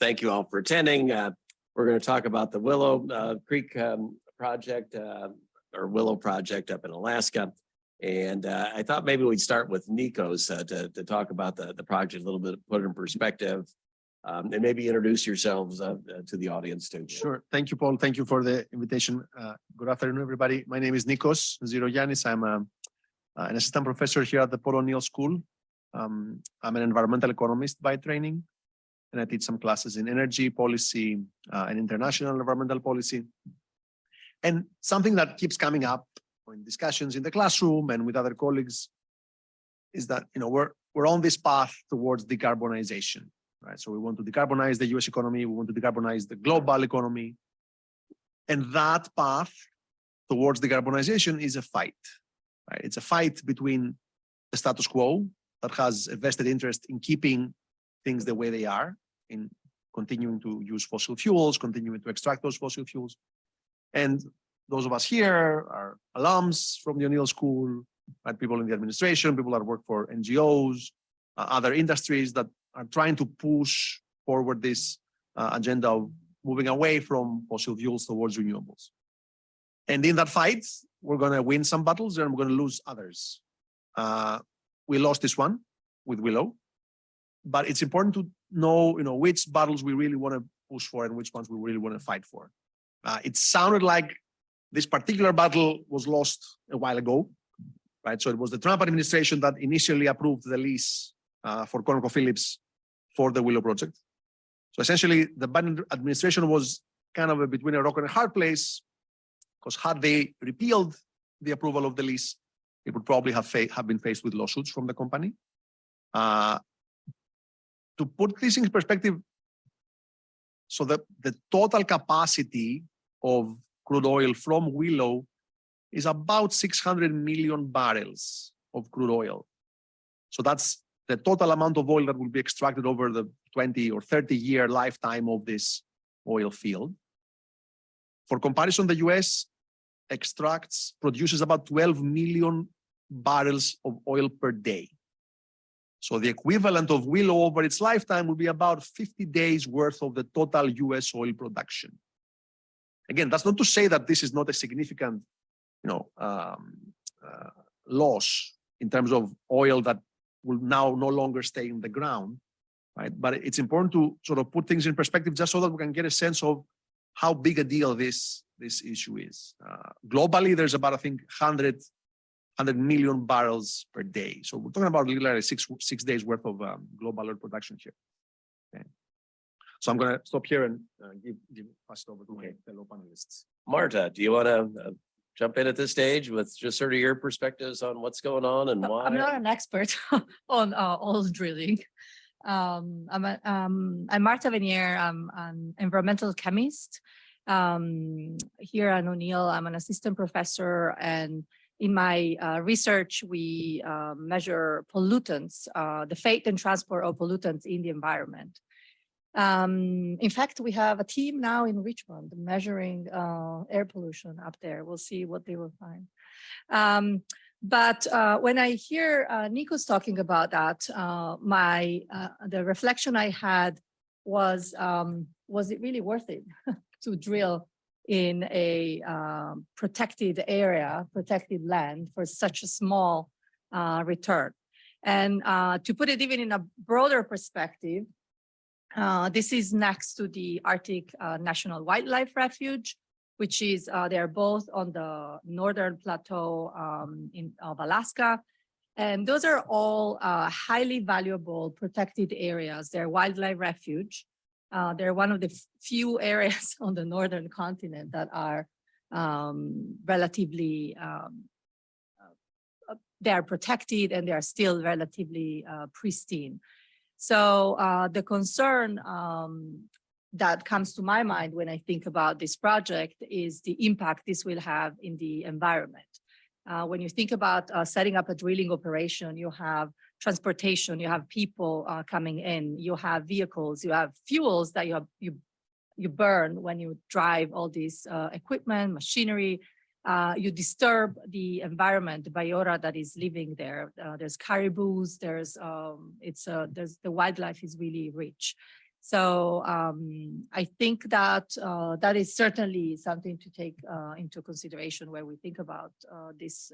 thank you all for attending. We're going to talk about the Willow Creek project or Willow Project up in Alaska. And I thought maybe we'd start with Nikos to talk about the project a little bit, put it in perspective, and maybe introduce yourselves to the audience too. Sure. Thank you, Paul. Thank you for the invitation. Good afternoon, everybody. My name is Nikos Zirogiannis. I'm an assistant professor here at the Paul O'Neill School. I'm an environmental economist by training, and I teach some classes in energy policy and international environmental policy. And something that keeps coming up in discussions in the classroom and with other colleagues is that we're on this path towards decarbonization, right? So we want to decarbonize the US economy, we want to decarbonize the global economy. And that path towards decarbonization is a fight, right? It's a fight between the status quo that has a vested interest in keeping things the way they are, in continuing to use fossil fuels, continuing to extract those fossil fuels. And those of us here are alums from the O'Neill School, right? People in the administration, people that work for NGOs, other industries that are trying to push forward this agenda of moving away from fossil fuels towards renewables. And in that fight, we're going to win some battles and we're going to lose others. We lost this one with Willow, but it's important to know, which battles we really want to push for and which ones we really want to fight for. It sounded like this particular battle was lost a while ago, right? So it was the Trump administration that initially approved the lease for ConocoPhillips for the Willow Project. So essentially, the Biden administration was kind of between a rock and a hard place, because had they repealed the approval of the lease, it would probably have been faced with lawsuits from the company. To put this in perspective, so the total capacity of crude oil from Willow is about 600 million barrels of crude oil. So that's the total amount of oil that will be extracted over the 20 or 30-year lifetime of this oil field. For comparison, the US produces about 12 million barrels of oil per day. So the equivalent of Willow over its lifetime will be about 50 days worth of the total US oil production. Again, that's not to say that this is not a significant, loss in terms of oil that will now no longer stay in the ground, right? But it's important to sort of put things in perspective just so that we can get a sense of how big a deal this issue is. Globally, there's about, I think, 100 million barrels per day. So we're talking about literally six days worth of global oil production here. Okay. So I'm going to stop here and pass it over to my fellow panelists. Marta, do you want to jump in at this stage with just sort of your perspectives on what's going on and why? I'm not an expert on oil drilling. I'm Marta Venier. I'm an environmental chemist. Here at O'Neill, I'm an assistant professor, and in my research, we measure pollutants, the fate and transport of pollutants in the environment. In fact, we have a team now in Richmond measuring air pollution up there. We'll see what they will find. But when I hear Nikos talking about that, the reflection I had was it really worth it to drill in a protected area, protected land for such a small return? And to put it even in a broader perspective, this is next to the Arctic National Wildlife Refuge, which is, they're both on the northern plateau of Alaska. And those are all highly valuable protected areas. They're wildlife refuge. They're one of the few areas on the northern continent that are relatively, they are protected and they are still relatively pristine. So the concern that comes to my mind when I think about this project is the impact this will have in the environment. When you think about setting up a drilling operation, you have transportation, you have people coming in, you have vehicles, you have fuels that you burn when you drive all this equipment, machinery. You disturb the environment, the biota that is living there. There's caribous, the wildlife is really rich. So I think that that is certainly something to take into consideration when we think about this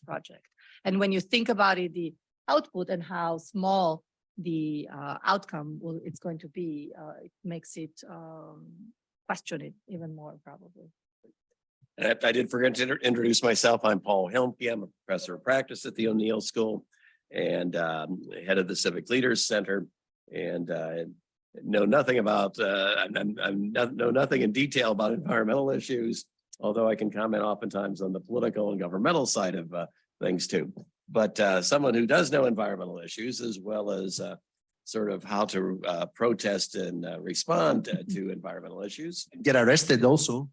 project. And when you think about it, the output and how small the outcome it's going to be, it makes it question it even more probably. And I did forget to introduce myself. I'm Paul Helmke. I'm a professor of practice at the O'Neill School and head of the Civic Leaders Center. And know nothing about, know nothing in detail about environmental issues, although I can comment oftentimes on the political and governmental side of things too. But someone who does know environmental issues as well as sort of how to protest and respond to environmental issues. Get arrested also.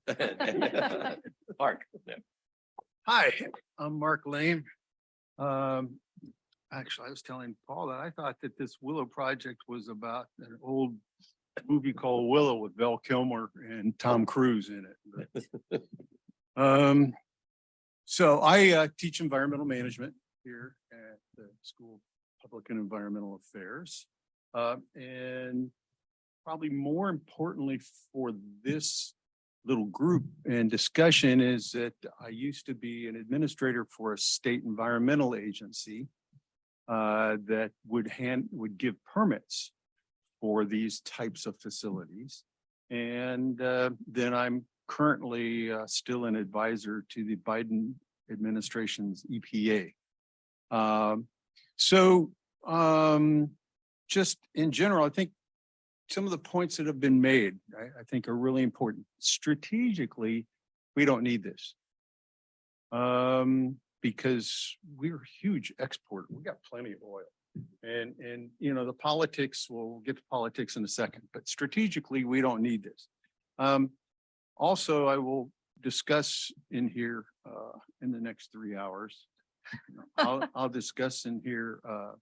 Marc. Yeah. Hi, I'm Marc Lane. Actually, I was telling Paul that I thought that this Willow Project was about an old movie called Willow with Val Kilmer and Tom Cruise in it. So I teach environmental management here at the School of Public and Environmental Affairs. And probably more importantly for this little group and discussion is that I used to be an administrator for a state environmental agency that would give permits for these types of facilities. And then I'm currently still an advisor to the Biden administration's EPA. Just in general, I think some of the points that have been made, I think are really important. Strategically, we don't need this. Because we're a huge exporter. We got plenty of oil. And you know, the politics, we'll get to politics in a second, but strategically, we don't need this. Also, I will discuss in here in the next 3 hours, I'll discuss in here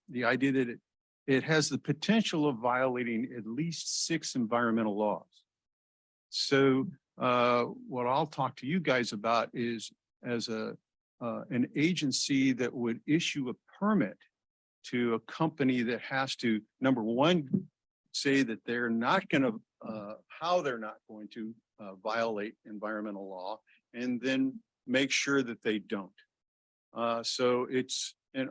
the idea that it has the potential of violating at least 6 environmental laws. So what I'll talk to you guys about is as an agency that would issue a permit to a company that has to, number one, say that they're not going to, how they're not going to violate environmental law, and then make sure that they don't. So it's, in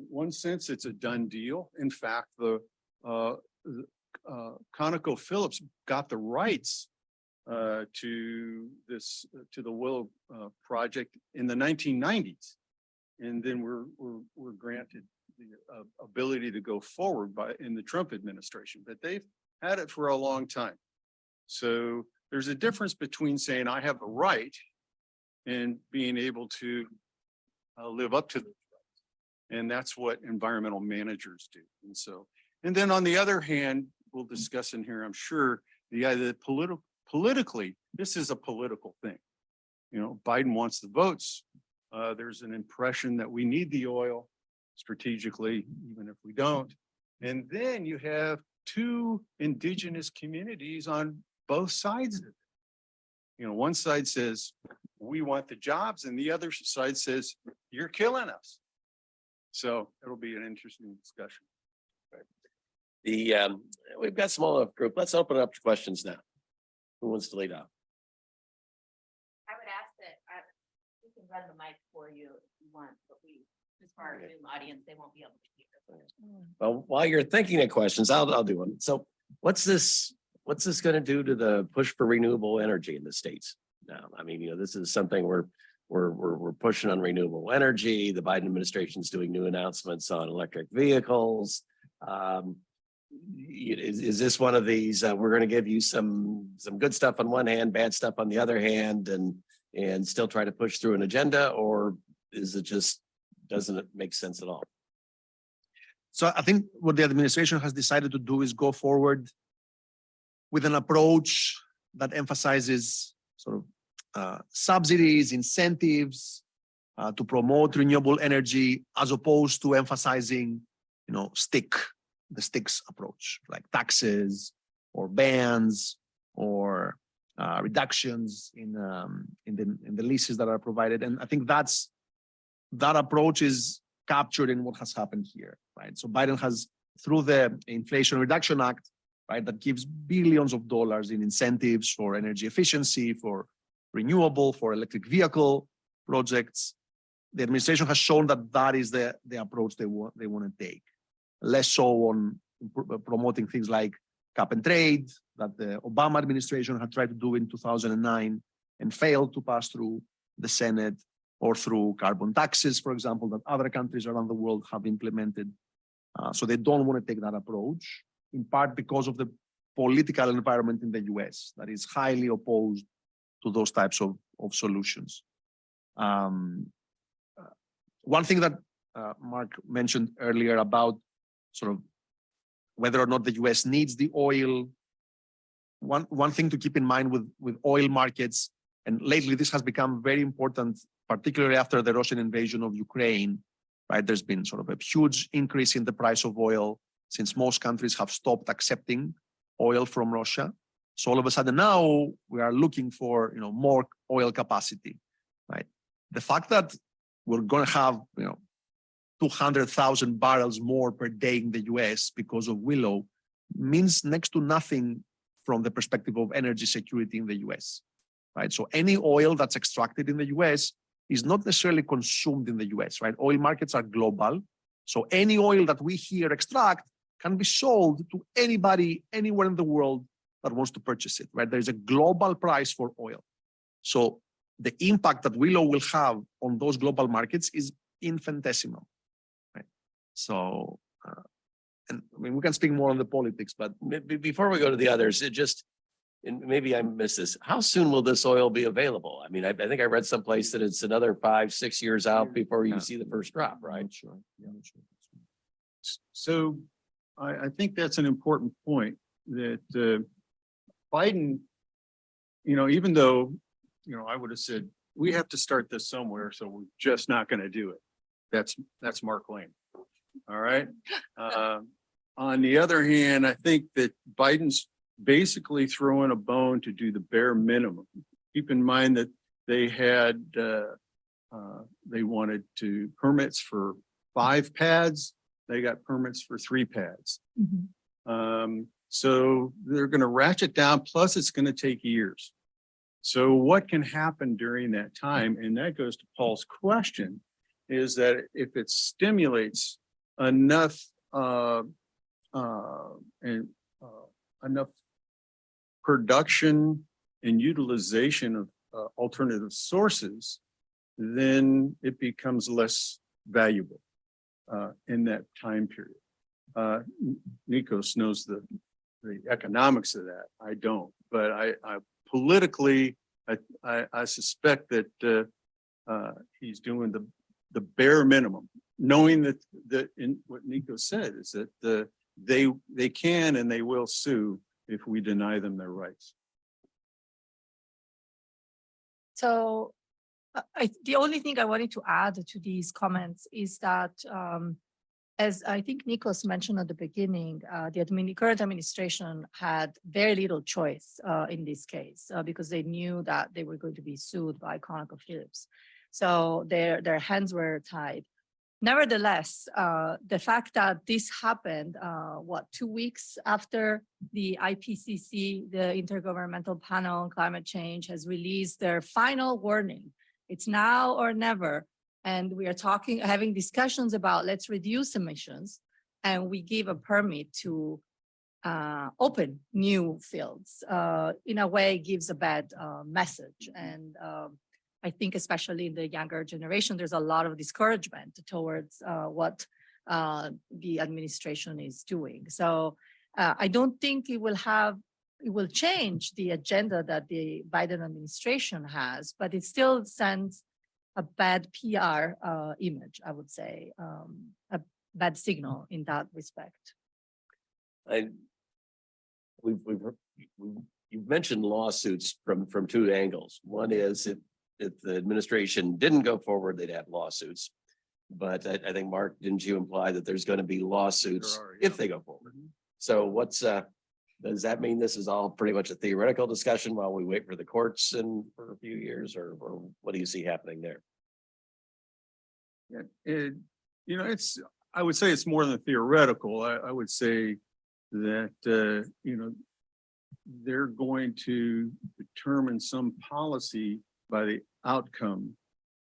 one sense, it's a done deal. In fact, the ConocoPhillips got the rights to the Willow Project in the 1990s, and then we're granted the ability to go forward in the Trump administration, but they've had it for a long time. So there's a difference between saying I have a right and being able to live up to the rights, and that's what environmental managers do. And then on the other hand, we'll discuss in here, I'm sure, the idea that politically, this is a political thing. You know, Biden wants the votes. There's an impression that we need the oil strategically, even if we don't. And then you have 2 indigenous communities on both sides of it. You know, one side says, we want the jobs, and the other side says, you're killing us. So it'll be an interesting discussion. We've got a small enough group. Let's open it up to questions now. Who wants to lead off? I would ask that we can run the mic for you if you want, but just for our Zoom audience, they won't be able to hear. Well, while you're thinking of questions, I'll do one. So what's this going to do to the push for renewable energy in the States now? I mean, you know, this is something we're pushing on renewable energy. The Biden administration is doing new announcements on electric vehicles. Is this one of these, we're going to give you some good stuff on one hand, bad stuff on the other hand, and still try to push through an agenda, or is it just, doesn't it make sense at all? So I think what the administration has decided to do is go forward with an approach that emphasizes sort of subsidies, incentives to promote renewable energy, as opposed to emphasizing, you know, the sticks approach, like taxes or bans or reductions in the leases that are provided. And I think that approach is captured in what has happened here, right? So Biden has, through the Inflation Reduction Act, right? That gives billions of dollars in incentives for energy efficiency, for renewable, for electric vehicle projects. The administration has shown that that is the approach they want to take. Less so on promoting things like cap and trade that the Obama administration had tried to do in 2009 and failed to pass through the Senate, or through carbon taxes, for example, that other countries around the world have implemented. So they don't want to take that approach, in part because of the political environment in the US that is highly opposed to those types of solutions. One thing that Marc mentioned earlier about sort of whether or not the US needs the oil, one thing to keep in mind with oil markets, and lately this has become very important, particularly after the Russian invasion of Ukraine, right? There's been sort of a huge increase in the price of oil since most countries have stopped accepting oil from Russia. So all of a sudden now we are looking for, more oil capacity, right? The fact that we're going to have, 200,000 barrels more per day in the US because of Willow means next to nothing from the perspective of energy security in the US, right? So any oil that's extracted in the US is not necessarily consumed in the US, right? Oil markets are global. So any oil that we here extract can be sold to anybody, anywhere in the world that wants to purchase it, right? There's a global price for oil. So the impact that Willow will have on those global markets is infinitesimal, right? So, and I mean, we can speak more on the politics, but Before we go to the others, and maybe I missed this, how soon will this oil be available? I mean, I think I read someplace that it's another 5-6 years out before you see the first drop, right? Sure. Yeah, sure. So I think that's an important point that Biden, even though, I would have said, we have to start this somewhere, so we're just not going to do it. That's Marc Lane. All right. On the other hand, I think that Biden's basically throwing a bone to do the bare minimum. Keep in mind that they had, they wanted permits for 5 pads. They got permits for 3 pads. So they're going to ratchet down, plus it's going to take years. So what can happen during that time? And that goes to Paul's question, is that if it stimulates enough enough production and utilization of alternative sources, then it becomes less valuable in that time period. Nikos knows the economics of that. I don't, but I politically, I suspect that he's doing the bare minimum, knowing that in what Nikos said is that they can and they will sue if we deny them their rights. So the only thing I wanted to add to these comments is that, as I think Nikos mentioned at the beginning, the current administration had very little choice in this case because they knew that they were going to be sued by ConocoPhillips. So their hands were tied. Nevertheless, the fact that this happened, 2 weeks after the IPCC, the Intergovernmental Panel on Climate Change, has released their final warning. It's now or never. And we are having discussions about let's reduce emissions. And we give a permit to open new fields. In a way, gives a bad message. And I think especially in the younger generation, there's a lot of discouragement towards what the administration is doing. So I don't think it will change the agenda that the Biden administration has, but it still sends a bad PR image, I would say, a bad signal in that respect. You've mentioned lawsuits from 2 angles. One is if the administration didn't go forward, they'd have lawsuits. But I think, Marc, didn't you imply that there's going to be lawsuits if they go forward? So does that mean this is all pretty much a theoretical discussion while we wait for the courts for a few years, or what do you see happening there? I would say it's more than theoretical. I would say that, they're going to determine some policy by the outcome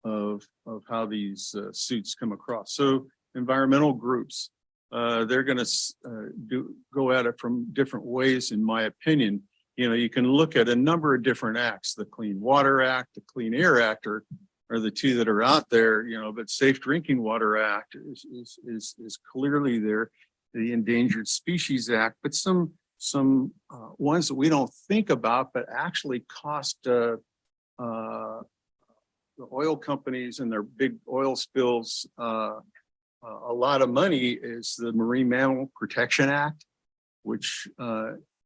of how these suits come across. So environmental groups, they're going to go at it from different ways, in my opinion. You can look at a number of different acts. The Clean Water Act, the Clean Air Act are the two that are out there, but Safe Drinking Water Act is clearly there. The Endangered Species Act, but some ones that we don't think about, but actually cost the oil companies and their big oil spills a lot of money is the Marine Mammal Protection Act, which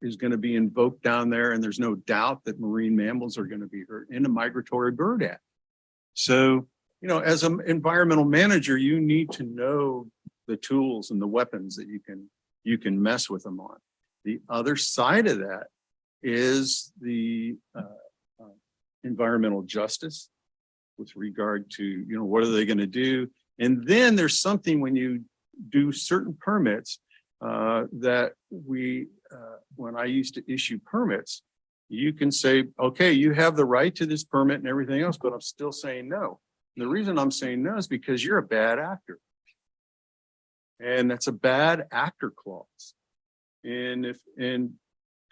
is going to be invoked down there. And there's no doubt that marine mammals are going to be hurt, in the Migratory Bird Act. So, as an environmental manager, you need to know the tools and the weapons that you can mess with them on. The other side of that is the environmental justice with regard to, what are they going to do? And then there's something when you do certain permits that when I used to issue permits, you can say, okay, you have the right to this permit and everything else, but I'm still saying no. And the reason I'm saying no is because you're a bad actor. And that's a bad actor clause. And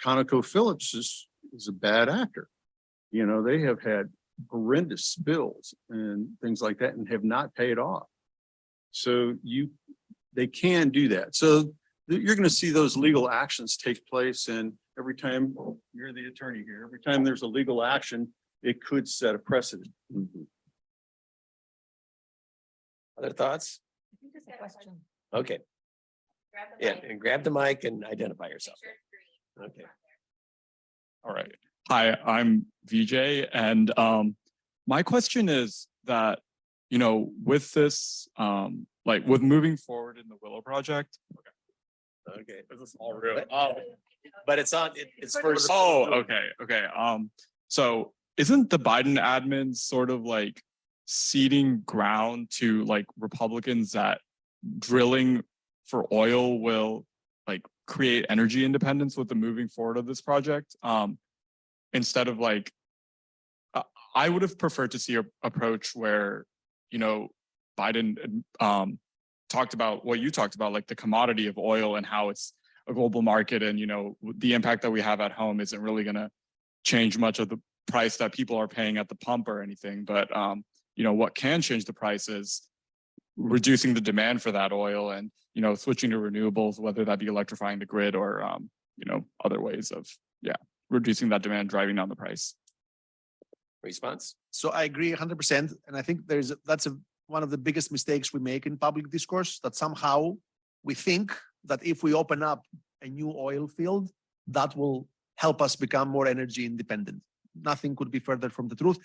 ConocoPhillips is a bad actor. They have had horrendous spills and things like that and have not paid off. So they can do that. So you're going to see those legal actions take place. And every time, you're the attorney here, every time there's a legal action, it could set a precedent. Mhm. Other thoughts? Just a question. Okay, Grab the yeah, mic. and grab the mic and identify yourself. Make sure it's green. Okay. All right. Hi, I'm VJ. And my question is that, with this, with moving forward in the Willow Project. Okay. Is this all real? But it's it's first. Oh, okay. Okay. So isn't the Biden admin sort of ceding ground to Republicans that drilling for oil will create energy independence with the moving forward of this project? Instead of I would have preferred to see an approach where, Biden talked about what you talked about, the commodity of oil and how it's a global market. And, the impact that we have at home isn't really going to change much of the price that people are paying at the pump or anything. But, what can change the price is reducing the demand for that oil and, switching to renewables, whether that be electrifying the grid or, other ways of, reducing that demand, driving down the price. Response? So I agree 100%. And I think that's one of the biggest mistakes we make in public discourse, that somehow we think that if we open up a new oil field, that will help us become more energy independent. Nothing could be further from the truth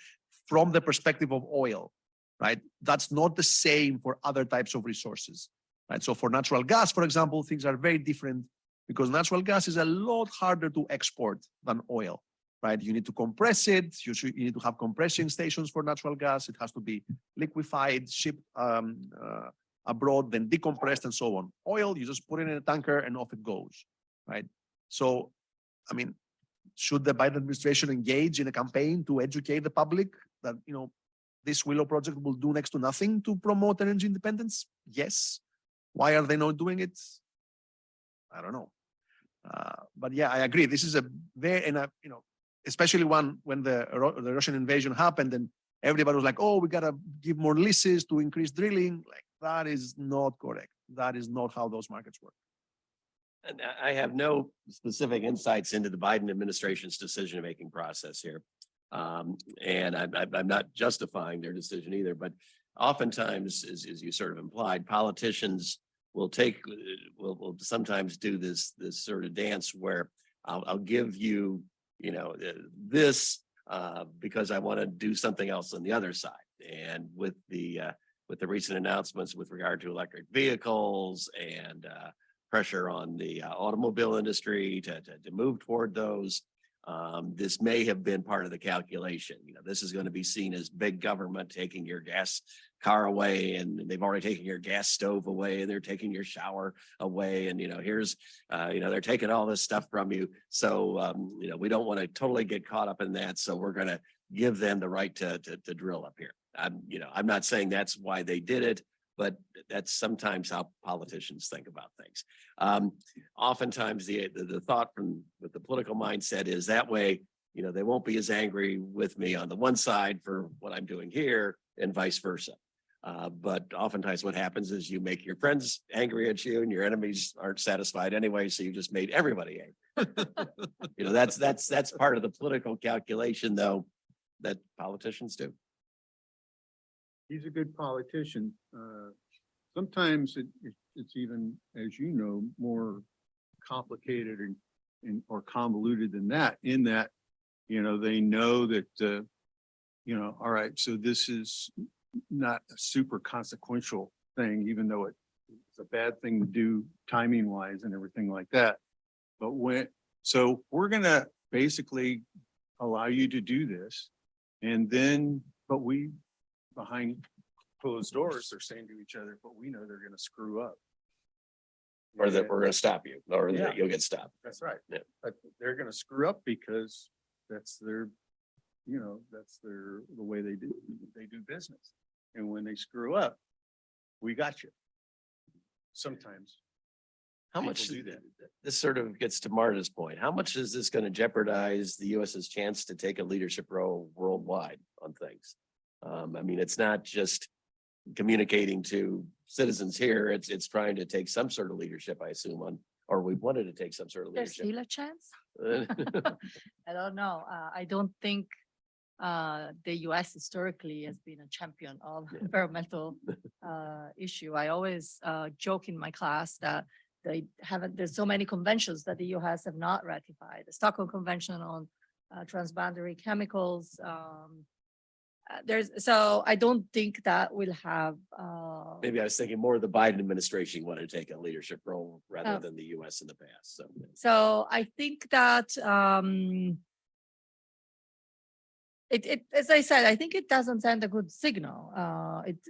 from the perspective of oil, right? That's not the same for other types of resources, right? So for natural gas, for example, things are very different because natural gas is a lot harder to export than oil, right? You need to compress it. You need to have compression stations for natural gas. It has to be liquefied, shipped abroad, then decompressed and so on. Oil, you just put it in a tanker and off it goes, right? So, should the Biden administration engage in a campaign to educate the public that, this Willow Project will do next to nothing to promote energy independence? Yes. Why are they not doing it? I don't know. But yeah, I agree. This is a very, especially when the Russian invasion happened and everybody was like, oh, we got to give more leases to increase drilling. That is not correct. That is not how those markets work. And I have no specific insights into the Biden administration's decision-making process here. And I'm not justifying their decision either, but oftentimes, as you sort of implied, politicians will sometimes do this sort of dance where I'll give you, this because I want to do something else on the other side. And with the recent announcements with regard to electric vehicles and pressure on the automobile industry to move toward those, This may have been part of the calculation. You know, this is going to be seen as big government taking your gas car away, and they've already taken your gas stove away, and they're taking your shower away. And, you know, here's, they're taking all this stuff from you. So, we don't want to totally get caught up in that. So we're going to give them the right to drill up here. I'm not saying that's why they did it, but that's sometimes how politicians think about things. Oftentimes the thought with the political mindset is that way, they won't be as angry with me on the one side for what I'm doing here and vice versa. But oftentimes what happens is you make your friends angry at you and your enemies aren't satisfied anyway. So you just made everybody angry. That's part of the political calculation though, that politicians do. He's a good politician. Sometimes it's even, as you know, more complicated or convoluted than that, in that, they know that, all right, so this is not a super consequential thing, even though it's a bad thing to do timing wise and everything like that. But so we're going to basically allow you to do this. And then, but we, behind closed doors, they're saying to each other, but we know they're going to screw up. Or that we're going to stop you, or Yeah. that you'll get stopped. That's right. Yeah. But they're going to screw up because that's their, the way they do business. And when they screw up, we got you. Sometimes. How people much do that? This sort of gets to Marta's point. How much is this going to jeopardize the US's chance to take a leadership role worldwide on things? It's not just communicating to citizens here. It's trying to take some sort of leadership, I assume, or we wanted to take some sort of There's leadership. still a chance. I don't know. I don't think the US historically has been a champion of environmental issue. I always joke in my class that there's so many conventions that the US have not ratified. The Stockholm Convention on transboundary chemicals. So I don't think that will have. Maybe I was thinking more of the Biden administration wanted to take a leadership role rather Oh. than the US in the past. So I think that as I said, I think it doesn't send a good signal.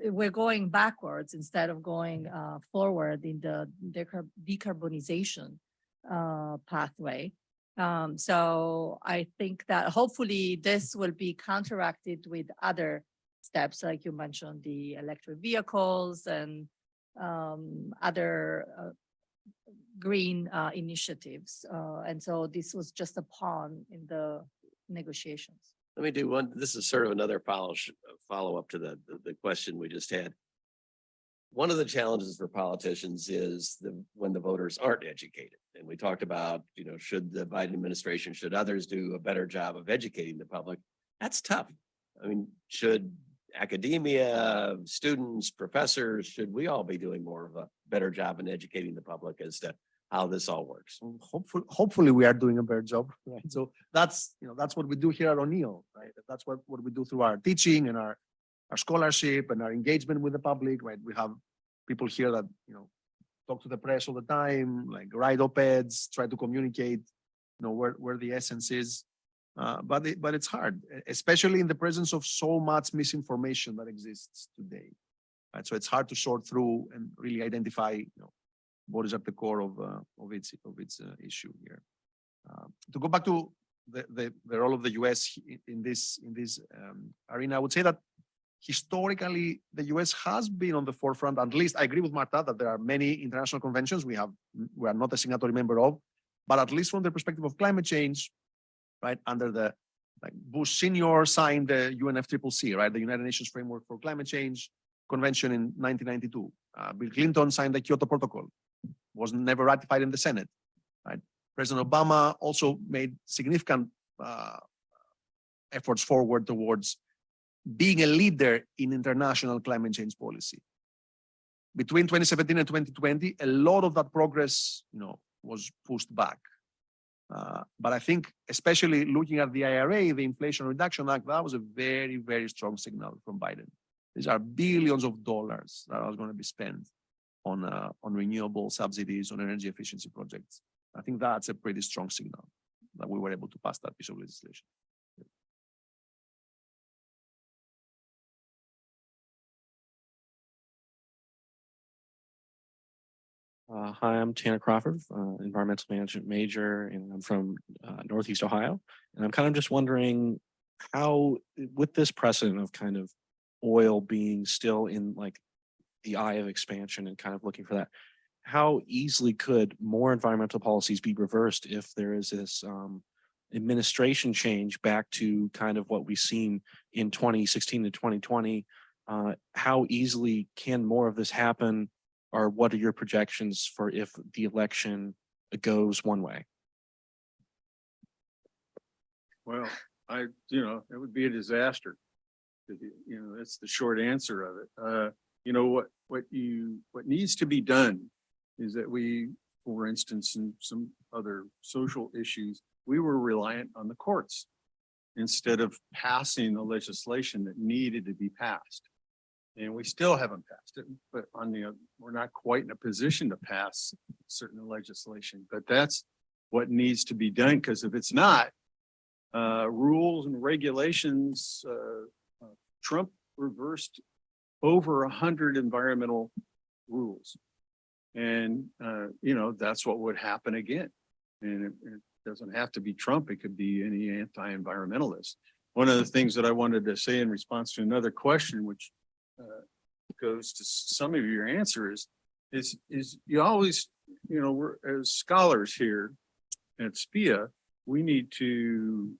We're going backwards instead of going forward in the decarbonization pathway. So I think that hopefully this will be counteracted with other steps, like you mentioned, the electric vehicles and other green initiatives. And so this was just a pawn in the negotiations. Let me do one. This is sort of another follow up to the question we just had. One of the challenges for politicians is when the voters aren't educated. And we talked about, should the Biden administration, should others do a better job of educating the public? That's tough. Should academia, students, professors, should we all be doing more of a better job in educating the public as to how this all works? Hopefully we are doing a better job, right? So that's what we do here at O'Neill, right? That's what we do through our teaching and our scholarship and our engagement with the public, right? We have people here that, talk to the press all the time, like write op-eds, try to communicate, where the essence is. But it's hard, especially in the presence of so much misinformation that exists today. Right? So it's hard to sort through and really identify, what is at the core of its issue here. To go back to the role of the US in this arena, I would say that historically the US has been on the forefront. At least I agree with Marta that there are many international conventions we are not a signatory member of, but at least from the perspective of climate change, right, under the Bush Senior signed the UNFCCC, right, the United Nations Framework for Climate Change Convention in 1992. Bill Clinton signed the Kyoto Protocol, was never ratified in the Senate, right? President Obama also made significant efforts forward towards being a leader in international climate change policy. Between 2017 and 2020, a lot of that progress, was pushed back. But I think, especially looking at the IRA, the Inflation Reduction Act, that was a very, very strong signal from Biden. These are billions of dollars that are going to be spent on renewable subsidies, on energy efficiency projects. I think that's a pretty strong signal. that we were able to pass that piece of legislation. Hi, I'm Tanner Crawford, environmental management major, and I'm from Northeast Ohio. And I'm kind of just wondering how, with this precedent of kind of oil being still in like the eye of expansion and kind of looking for that, how easily could more environmental policies be reversed if there is this administration change back to kind of what we've seen in 2016 to 2020? How easily can more of this happen? Or what are your projections for if the election goes one way? Well, it would be a disaster. That's the short answer of it. What needs to be done is that we, for instance, in some other social issues, we were reliant on the courts instead of passing the legislation that needed to be passed. And we still haven't passed it, but we're not quite in a position to pass certain legislation, but that's what needs to be done. Because if it's not, rules and regulations, Trump reversed over 100 environmental rules. And, that's what would happen again. And it doesn't have to be Trump. It could be any anti-environmentalist. One of the things that I wanted to say in response to another question, which goes to some of your answers, is you always, we're as scholars here at SPIA, we need to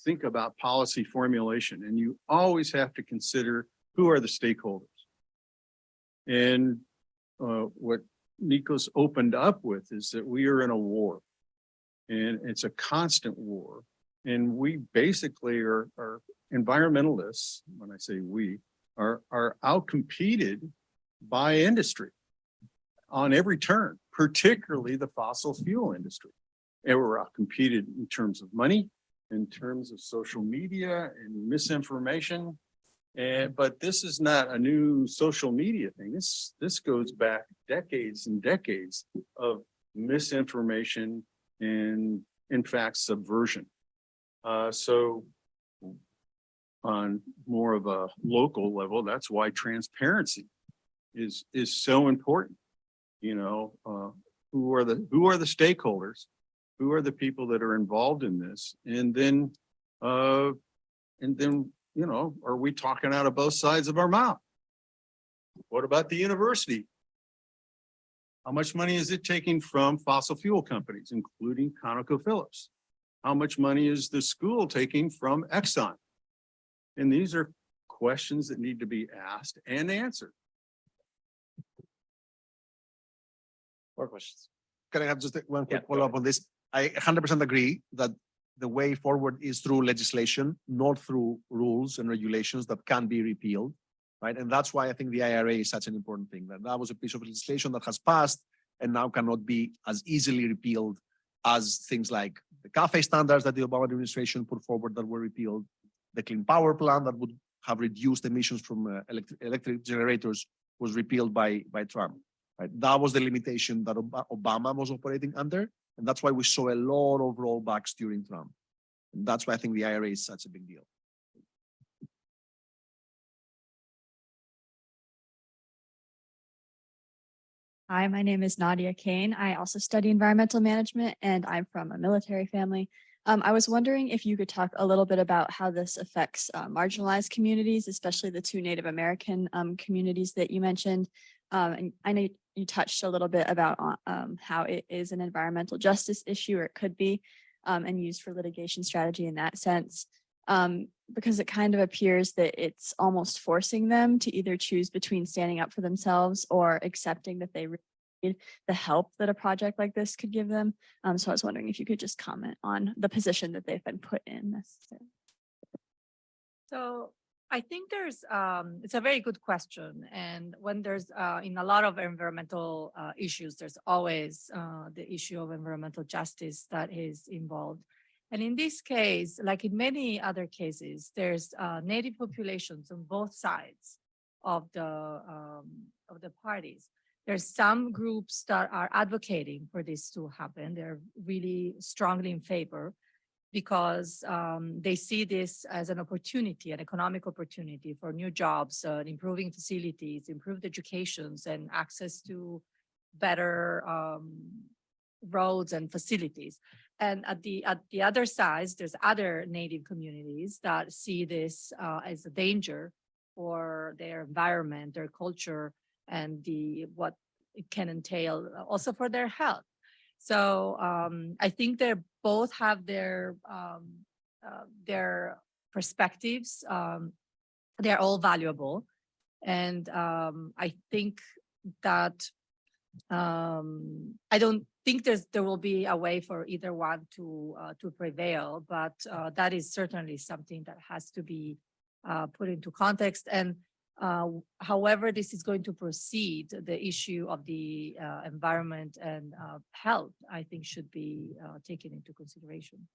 think about policy formulation, and you always have to consider who are the stakeholders. And what Nikos opened up with is that we are in a war, and it's a constant war. And we basically are environmentalists, when I say we, are outcompeted by industry on every turn, particularly the fossil fuel industry. And we're outcompeted in terms of money, in terms of social media and misinformation. But this is not a new social media thing. This goes back decades and decades of misinformation and, in fact, subversion. So on more of a local level, that's why transparency is so important. Who are the stakeholders? Who are the people that are involved in this? And then, are we talking out of both sides of our mouth? What about the university? How much money is it taking from fossil fuel companies, including ConocoPhillips? How much money is the school taking from Exxon? And these are questions that need to be asked and answered. More questions? Can I have just one quick Yeah, go follow-up on this? I 100% agree that the way forward is through legislation, not through rules and regulations that can be repealed, right? And that's why I think the IRA is such an important thing. That was a piece of legislation that has passed and now cannot be as easily repealed as things like the CAFE standards that the Obama administration put forward that were repealed, the Clean Power Plan that would have reduced emissions from electric generators was repealed by Trump. Right? That was the limitation that Obama was operating under. And that's why we saw a lot of rollbacks during Trump. And that's why I think the IRA is such a big deal. Hi, my name is Nadia Kane. I also study environmental management and I'm from a military family. I was wondering if you could talk a little bit about how this affects marginalized communities, especially the two Native American communities that you mentioned. And I know you touched a little bit about how it is an environmental justice issue, or it could be, and used for litigation strategy in that sense, because it kind of appears that it's almost forcing them to either choose between standing up for themselves or accepting that they need the help that a project like this could give them. So I was wondering if you could just comment on the position that they've been put in. So I think it's a very good question. And when there's in a lot of environmental issues, there's always the issue of environmental justice that is involved. And in this case, like in many other cases, there's Native populations on both sides of the parties There's some groups that are advocating for this to happen. They're really strongly in favor because they see this as an opportunity, an economic opportunity for new jobs, improving facilities, improved educations, and access to better roads and facilities. And at the other side, there's other Native communities that see this as a danger for their environment, their culture, and what it can entail also for their health. So I think they both have their perspectives. They're all valuable, and I think that I don't think there will be a way for either one to prevail, but that is certainly something that has to be put into context. And however this is going to proceed, the issue of the environment and health, I think, should be taken into consideration.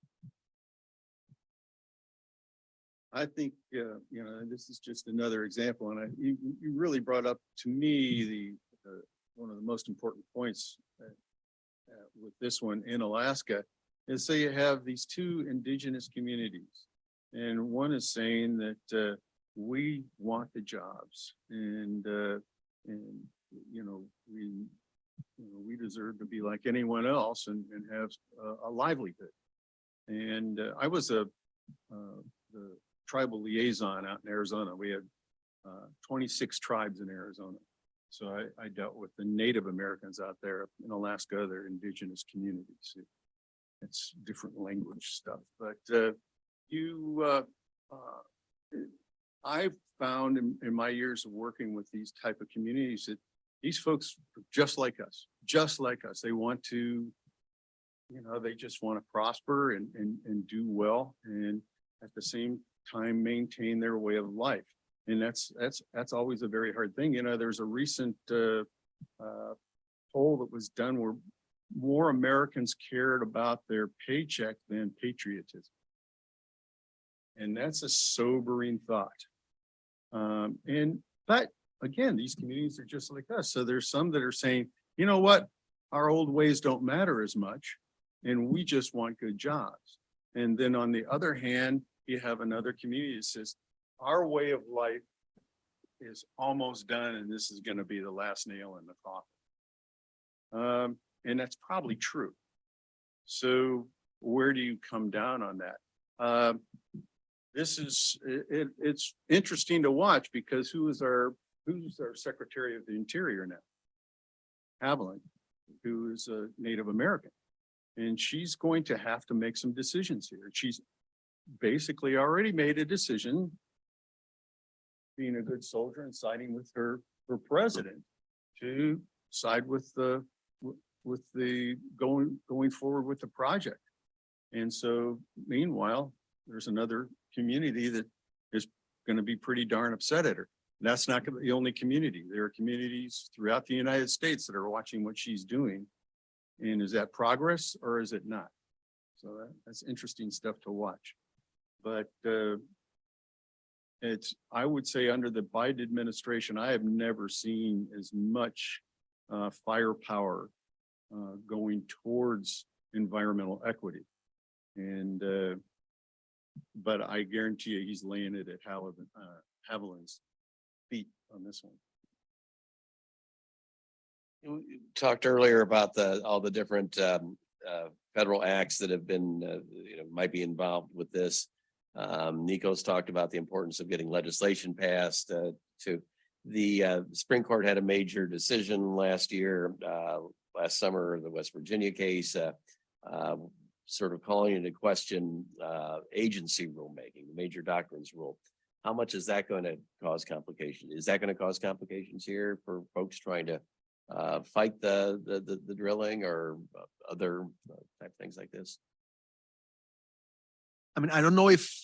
I think, this is just another example, and you really brought up to me one of the most important points with this one in Alaska is, say you have these two indigenous communities, and one is saying that we want the jobs, and we deserve to be like anyone else and have a livelihood. And I was the tribal liaison out in Arizona. We had 26 tribes in Arizona. So I dealt with the Native Americans out there. In Alaska, they're indigenous communities. It's different language stuff, but I've found in my years of working with these type of communities that these folks are just like us. They want to, they just want to prosper and do well, and at the same time maintain their way of life. And that's always a very hard thing. There's a recent poll that was done where more Americans cared about their paycheck than patriotism. And that's a sobering thought. But again, these communities are just like us. So there's some that are saying, you know what, our old ways don't matter as much, and we just want good jobs. And then on the other hand, you have another community that says, our way of life is almost done, and this is going to be the last nail in the coffin. And that's probably true. So where do you come down on that? It's interesting to watch, because who's our Secretary of the Interior now? Haviland, who is a Native American, and she's going to have to make some decisions here. She's basically already made a decision, being a good soldier and siding with her president, to side with the going forward with the project. And so meanwhile, there's another community that is going to be pretty darn upset at her. And that's not the only community. There are communities throughout the United States that are watching what she's doing. And is that progress or is it not? So that's interesting stuff to watch. But I would say under the Biden administration, I have never seen as much firepower going towards environmental equity. And but I guarantee you he's laying it at Haviland's feet on this one. You talked earlier about all the different federal acts that have been, might be involved with this. Nikos talked about the importance of getting legislation passed. To the Supreme Court had a major decision last summer, the West Virginia case, sort of calling into question agency rulemaking, the major doctrines rule. How much is that going to cause complication? Is that going to cause complications here for folks trying to fight the drilling or other type things like this? I mean, I don't know if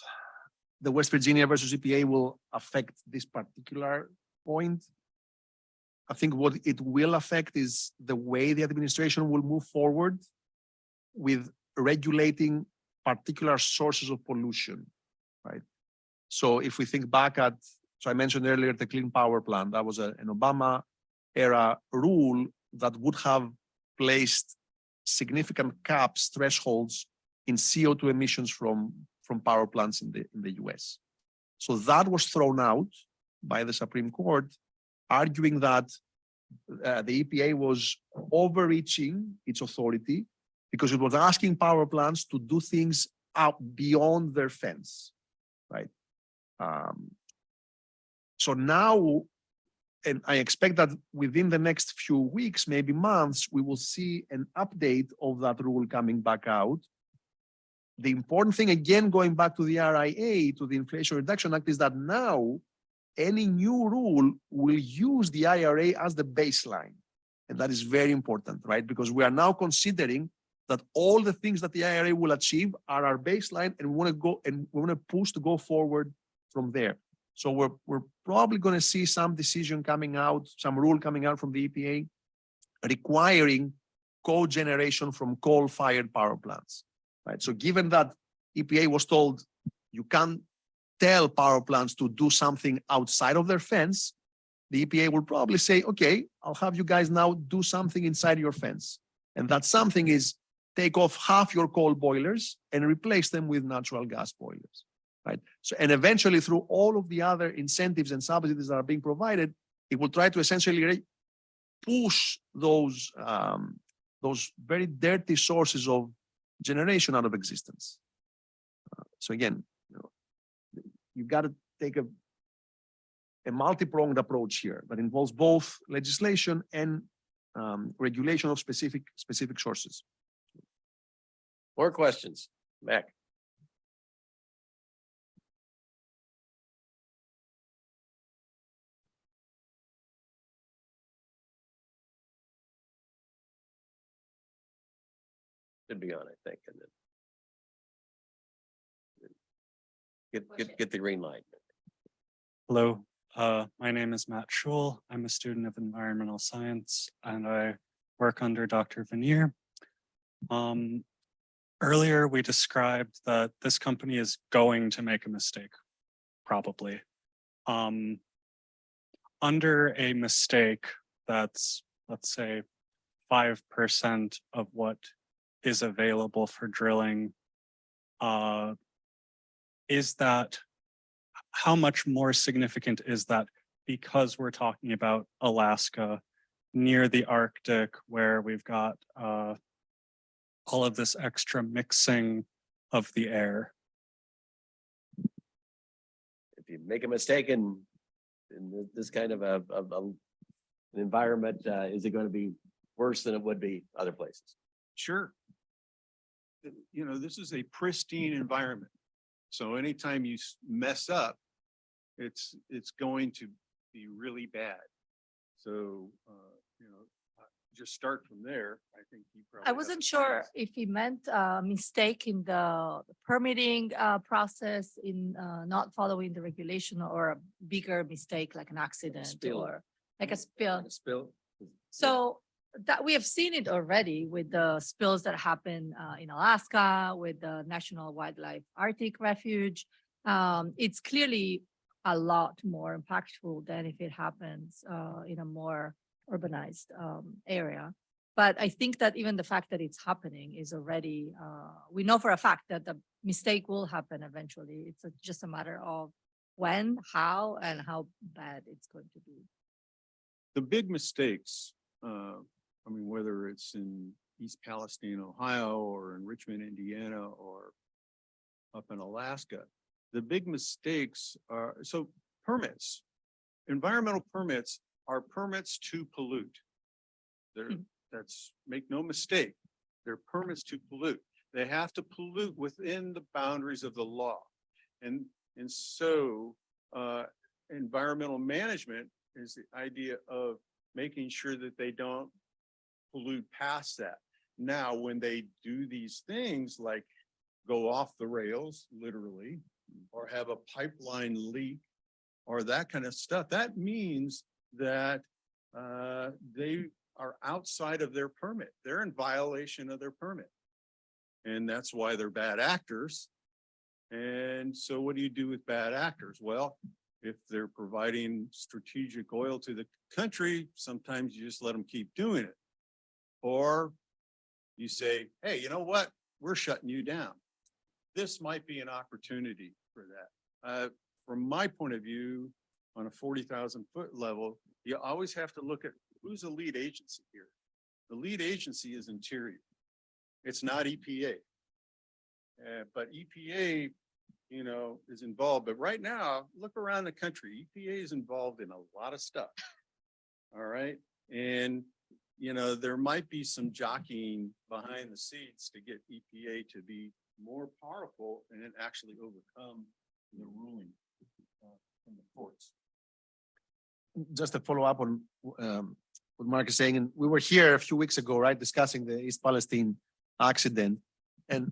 the West Virginia versus EPA will affect this particular point. I think what it will affect is the way the administration will move forward with regulating particular sources of pollution, right? So if we think back so I mentioned earlier the Clean Power Plan, that was an Obama era rule that would have placed significant caps, thresholds in CO2 emissions from power plants in the US. So that was thrown out by the Supreme Court, arguing that the EPA was overreaching its authority because it was asking power plants to do things out beyond their fence, right? So now, and I expect that within the next few weeks, maybe months, we will see an update of that rule coming back out. The important thing, again, going back to the RIA, to the Inflation Reduction Act, is that now any new rule will use the IRA as the baseline. And that is very important, right? Because we are now considering that all the things that the IRA will achieve are our baseline, and we want to go and we want to push to go forward from there. So we're probably going to see some decision coming out, some rule coming out from the EPA requiring cogeneration from coal-fired power plants, right? So given that EPA was told you can't tell power plants to do something outside of their fence, the EPA will probably say, okay, I'll have you guys now do something inside your fence. And that something is take off half your coal boilers and replace them with natural gas boilers, right? So, and eventually through all of the other incentives and subsidies that are being provided, it will try to essentially push those very dirty sources of generation out of existence. So again, you've got to take a multi-pronged approach here that involves both legislation and regulation of specific sources. More questions, Mac? Should be on, I think, and then get the green light. Hello, my name is Matt Schul. I'm a student of environmental science and I work under Dr. Venier. Earlier, we described that this company is going to make a mistake, probably. Under a mistake that's, let's say, 5% of what is available for drilling, is that, how much more significant is that because we're talking about Alaska near the Arctic where we've got all of this extra mixing of the air? If you make a mistake in this kind of an environment, is it going to be worse than it would be other places? Sure. You know, this is a pristine environment. So anytime you mess up, it's going to be really bad. So, you know, just start from there. I think he probably. I wasn't sure if he meant a mistake in the permitting process in not following the regulation, or a bigger mistake like an accident spill. or like a spill. Spill. So that we have seen it already with the spills that happen in Alaska with the National Wildlife Arctic Refuge. It's clearly a lot more impactful than if it happens in a more urbanized area. But I think that even the fact that it's happening is already, we know for a fact that the mistake will happen eventually. It's just a matter of when, how, and how bad it's going to be. The big mistakes, I mean, whether it's in East Palestine, Ohio, or in Richmond, Indiana, or up in Alaska, the big mistakes are, so permits, environmental permits are permits to pollute. That's, make no mistake, they're permits to pollute. They have to pollute within the boundaries of the law. And so environmental management is the idea of making sure that they don't pollute past that. Now, when they do these things like go off the rails, literally, or have a pipeline leak or that kind of stuff, that means that they are outside of their permit. They're in violation of their permit. And that's why they're bad actors. And so what do you do with bad actors? Well, if they're providing strategic oil to the country, sometimes you just let them keep doing it. Or you say, hey, you know what? We're shutting you down. This might be an opportunity for that. From my point of view, on a 40,000 foot level, you always have to look at who's the lead agency here. The lead agency is Interior. It's not EPA. But EPA, you know, is involved. But right now, look around the country. EPA is involved in a lot of stuff. All right. And, you know, there might be some jockeying behind the scenes to get EPA to be more powerful and then actually overcome the ruling from the courts. Just to follow up on what Marc is saying, and we were here a few weeks ago, right, discussing the East Palestine accident, and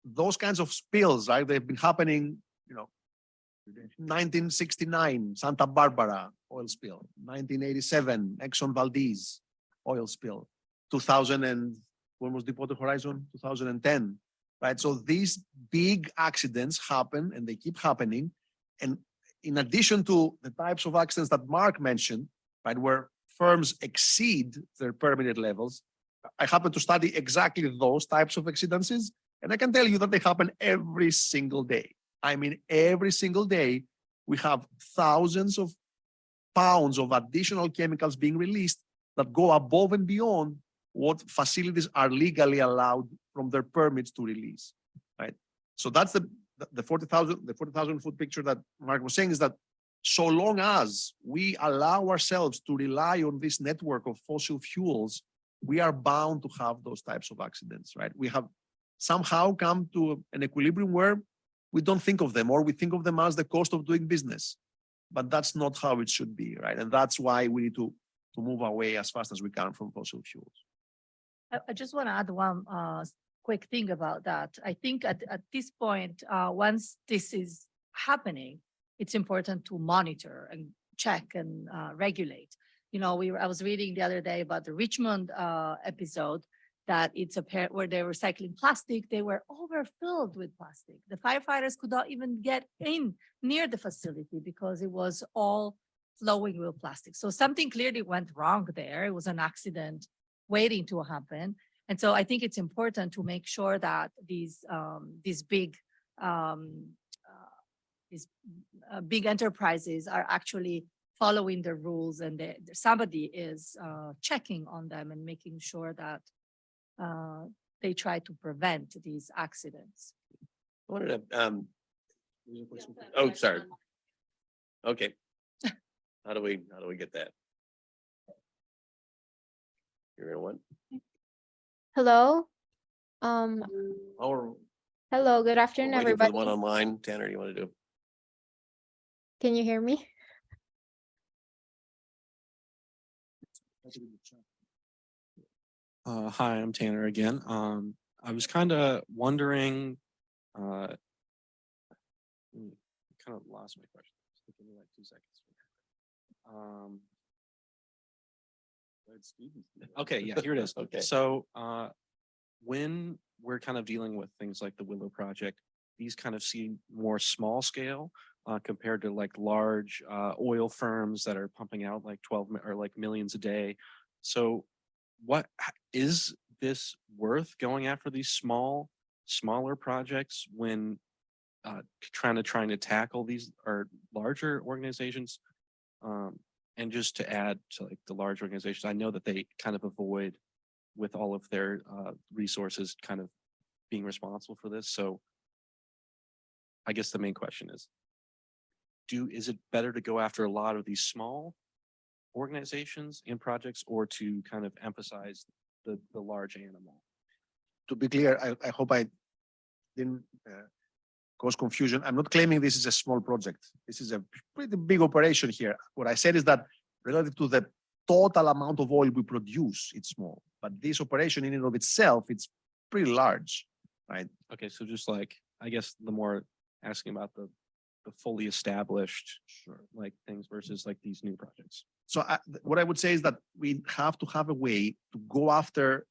those kinds of spills, right, they've been happening, you know, 1969, Santa Barbara oil spill, 1987, Exxon Valdez oil spill, 2000 and when was Deepwater Horizon? 2010, right? So these big accidents happen and they keep happening. And in addition to the types of accidents that Marc mentioned, right, where firms exceed their permitted levels, I happen to study exactly those types of exceedances. And I can tell you that they happen every single day. I mean, every single day, we have thousands of pounds of additional chemicals being released that go above and beyond what facilities are legally allowed from their permits to release, right? So that's the 40,000 foot picture that Marc was saying, is that so long as we allow ourselves to rely on this network of fossil fuels, we are bound to have those types of accidents, right? We have somehow come to an equilibrium where we don't think of them, or we think of them as the cost of doing business. But that's not how it should be, right? And that's why we need to move away as fast as we can from fossil fuels. I just want to add one quick thing about that. I think at this point, once this is happening, it's important to monitor and check and regulate. You know, I was reading the other day about the Richmond episode, that it's where they were recycling plastic, they were overfilled with plastic. The firefighters could not even get in near the facility because it was all flowing with plastic. So something clearly went wrong there. It was an accident waiting to happen. And so I think it's important to make sure that these big enterprises are actually following the rules, and somebody is checking on them and making sure that they try to prevent these accidents. I wanted to, oh, sorry. Okay. How do we get that? You're gonna what? Hello. Oh, Hello, good we're afternoon, waiting for the one everybody. online. Tanner, you want to do? Can you hear me? Hi, I'm Tanner again. I was kind of wondering, kind of lost my question. So give me like 2 seconds. Okay, yeah, here it is. Okay. So when we're kind of dealing with things like the Willow Project, these kind of seem more small scale compared to like large oil firms that are pumping out like 12 or like millions a day. So what is this worth going after these smaller projects when trying to tackle these or larger organizations? And just to add to like the large organizations, I know that they kind of avoid with all of their resources kind of being responsible for this. So I guess the main question is it better to go after a lot of these small organizations and projects, or to kind of emphasize the large animal? To be clear, I hope I didn't cause confusion. I'm not claiming this is a small project. This is a pretty big operation here. What I said is that relative to the total amount of oil we produce, it's small. But this operation in and of itself, it's pretty large, right? Okay, so just like, I guess the more asking about the fully established like things versus like these new projects. So what I would say is that we have to have a way to go after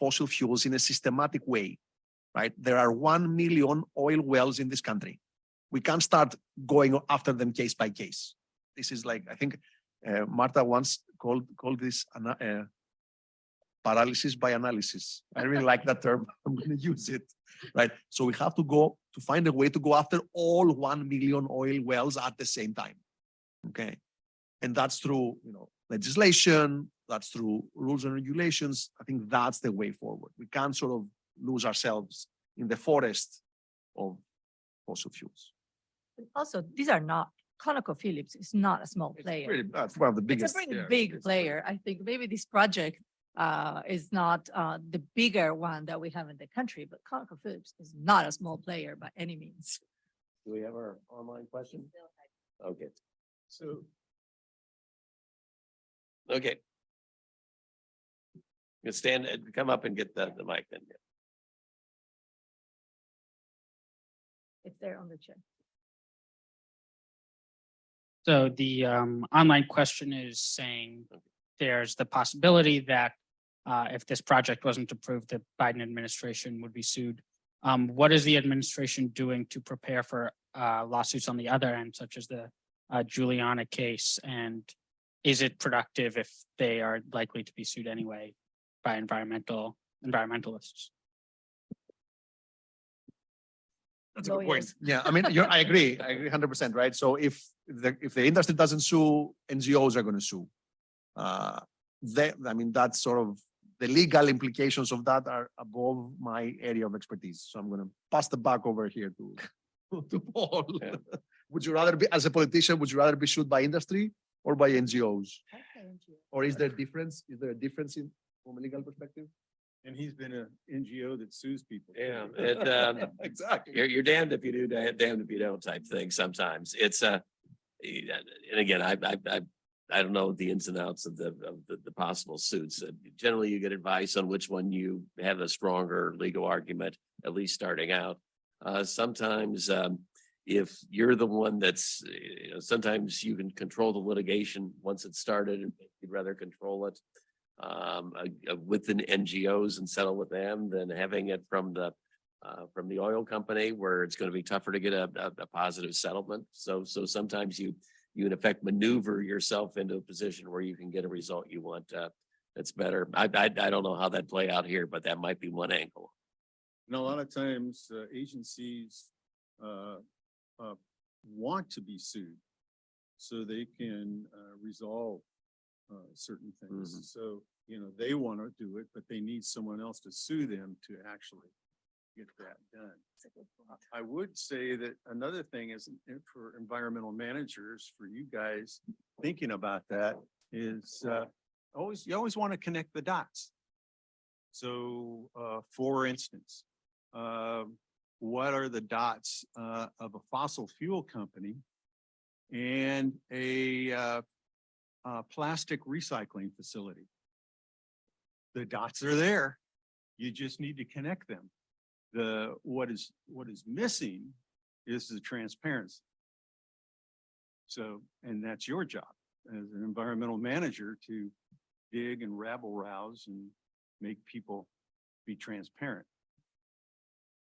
fossil fuels in a systematic way, right? There are 1 million oil wells in this country. we can't start going after them case by case. This is like, I think Marta once called this paralysis by analysis. I really like that term. I'm going to use it, right? So we have to find a way to go after all 1 million oil wells at the same time, okay? And that's through, legislation, that's through rules and regulations. I think that's the way forward. We can't sort of lose ourselves in the forest of fossil fuels. Also, these are not, ConocoPhillips is not a small player. That's one of the It's biggest. a pretty yeah, big it's player. I think maybe this project is not the bigger one that we have in the country, but ConocoPhillips is not a small player by any means. Do we have our online question? Okay, So okay. You stand, come up and get the mic then. It's there on the chat. So the online question is saying there's the possibility that if this project wasn't approved, the Biden administration would be sued. What is the administration doing to prepare for lawsuits on the other end, such as the Giuliani case? And is it productive if they are likely to be sued anyway by environmentalists? that's a good point. Lawyers. Yeah, I mean, I agree 100%, right? So if the industry doesn't sue, NGOs are going to sue. That's sort of the legal implications of that are above my area of expertise. So I'm going to pass the buck over here to Paul. Yeah. Would you rather be, as a politician, would you rather be sued by industry or by NGOs? Or is there a difference? Is there a difference from a legal perspective? And he's been an NGO that sues people. Yeah, Exactly. you're damned if you do, damned if you don't type thing sometimes. It's and again, I don't know the ins and outs of the possible suits. Generally, you get advice on which one you have a stronger legal argument, at least starting out. Sometimes if you're the one that's, sometimes you can control the litigation once it's started and you'd rather control it within NGOs and settle with them than having it from the oil company where it's going to be tougher to get a positive settlement. So sometimes you in effect maneuver yourself into a position where you can get a result you want. That's better. I don't know how that play out here, but that might be one angle. And a lot of times agencies want to be sued so they can resolve certain things. Mhm. So, they want to do it, but they need someone else to sue them to actually get that done. I would say that another thing is for environmental managers, for you guys thinking about that is you always want to connect the dots. So for instance, what are the dots of a fossil fuel company and a plastic recycling facility? The dots are there. You just need to connect them. What is missing is the transparency. So, and that's your job as an environmental manager to dig and rabble rouse and make people be transparent.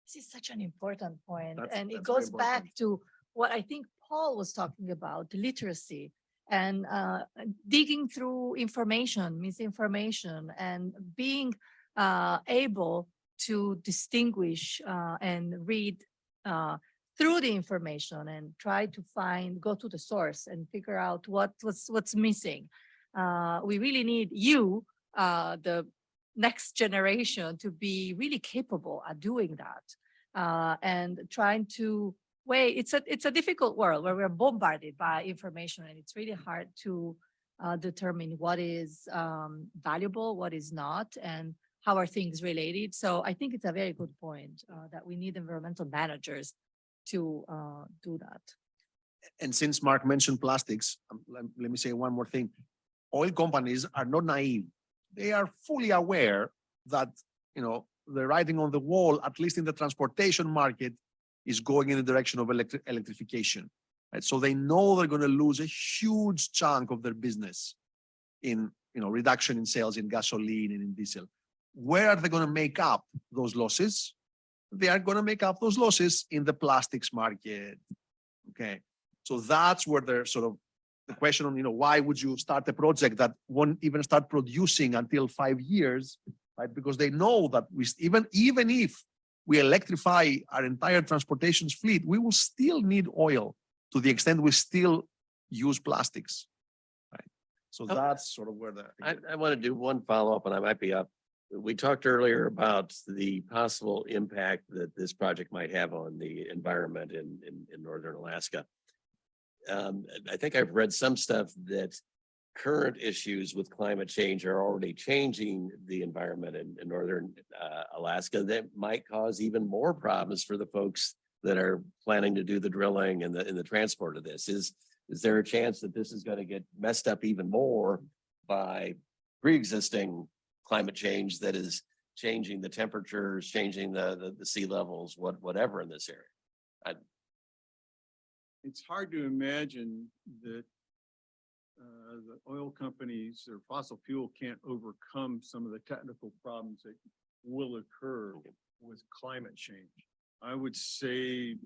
This is such an important point, That's- and it that's very goes back important. to what I think Paul was talking about, the literacy and digging through information, misinformation, and being able to distinguish and read through the information and try to go to the source and figure out what's missing. We really need you, the next generation, to be really capable at doing that and trying to weigh. It's a difficult world where we're bombarded by information, and it's really hard to determine what is valuable, what is not, and how are things related. So I think it's a very good point that we need environmental managers to do that. And since Marc mentioned plastics, let me say one more thing. Oil companies are not naive. They are fully aware that, the writing on the wall, at least in the transportation market, is going in the direction of electrification. Right? So they know they're going to lose a huge chunk of their business in, reduction in sales in gasoline and in diesel. Where are they going to make up those losses? They are going to make up those losses in the plastics market, Okay, so that's where there's sort of the question on, why would you start a project that won't even start producing until 5 years, right? Because they know that even if we electrify our entire transportation fleet, we will still need oil to the extent we still use plastics, right? So Oh, that's sort of where I want to do one follow-up and I might be up. We talked earlier about the possible impact that this project might have on the environment in northern Alaska. I think I've read some stuff that current issues with climate change are already changing the environment in northern Alaska that might cause even more problems for the folks that are planning to do the drilling and the transport of this. Is there a chance that this is going to get messed up even more by pre-existing climate change that is changing the temperatures, changing the sea levels, whatever in this area? It's hard to imagine that the oil companies or fossil fuel can't overcome some of the technical problems that will occur with climate change. I would say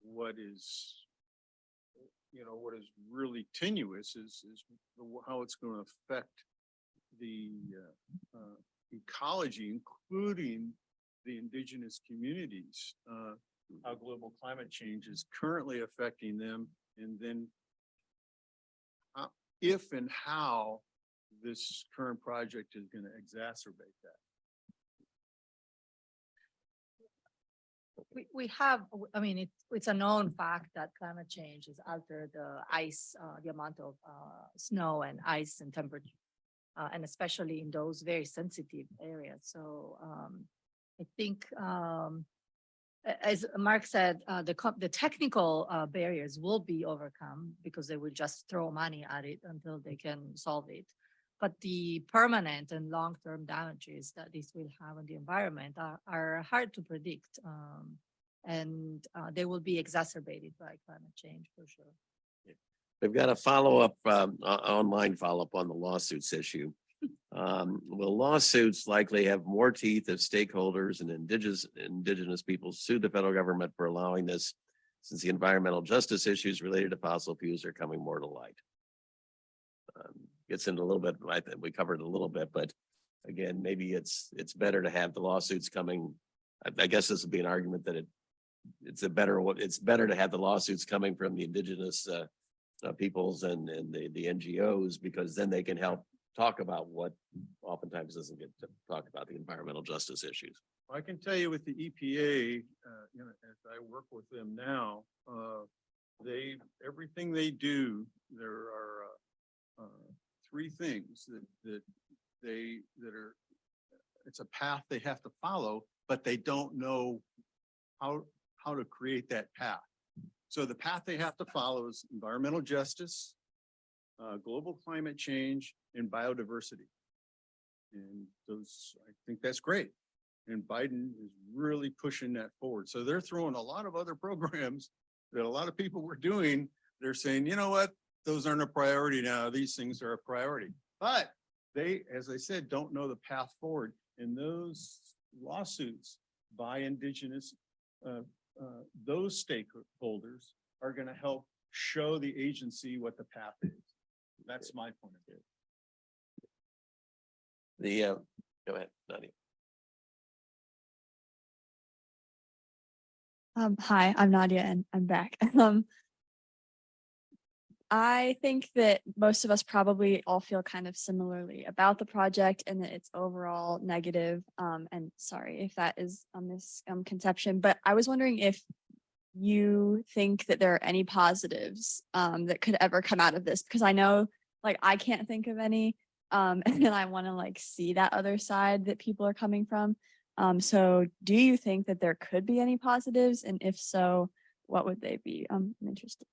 what is really tenuous is how it's going to affect the ecology, including the indigenous communities, how global climate change is currently affecting them, and then if and how this current project is going to exacerbate that. We have, I mean, it's a known fact that climate change has altered the ice, the amount of snow and ice and temperature, and especially in those very sensitive areas. So I think, as Marc said, the technical barriers will be overcome because they will just throw money at it until they can solve it. But the permanent and long-term damages that this will have on the environment are hard to predict. And they will be exacerbated by climate change for sure. We've got a follow-up, online follow-up on the lawsuits issue. Will lawsuits likely have more teeth if stakeholders and indigenous peoples sue the federal government for allowing this, since the environmental justice issues related to fossil fuels are coming more to light? Gets into a little bit, I think we covered a little bit, but again, maybe it's better to have the lawsuits coming. I guess this would be an argument that it's better to have the lawsuits coming from the indigenous peoples and the NGOs, because then they can help talk about what oftentimes doesn't get to talk about, the environmental justice issues. I can tell you with the EPA, as I work with them now, everything they do, there are 3 things that it's a path they have to follow, but they don't know how to create that path. So the path they have to follow is environmental justice, global climate change, and biodiversity. And I think that's great. And Biden is really pushing that forward. So they're throwing a lot of other programs that a lot of people were doing. They're saying, you know what? Those aren't a priority now. These things are a priority. But they, as I said, don't know the path forward. And those lawsuits by indigenous, those stakeholders are going to help show the agency what the path is. That's my point of view. Go ahead, Nadia. Hi, I'm Nadia and I'm back. I think that most of us probably all feel kind of similarly about the project and that it's overall negative. And sorry if that is a misconception, but I was wondering if you think that there are any positives that could ever come out of this, because I know like I can't think of any, and I want to like see that other side that people are coming from. So do you think that there could be any positives? And if so, what would they be? I'm interested.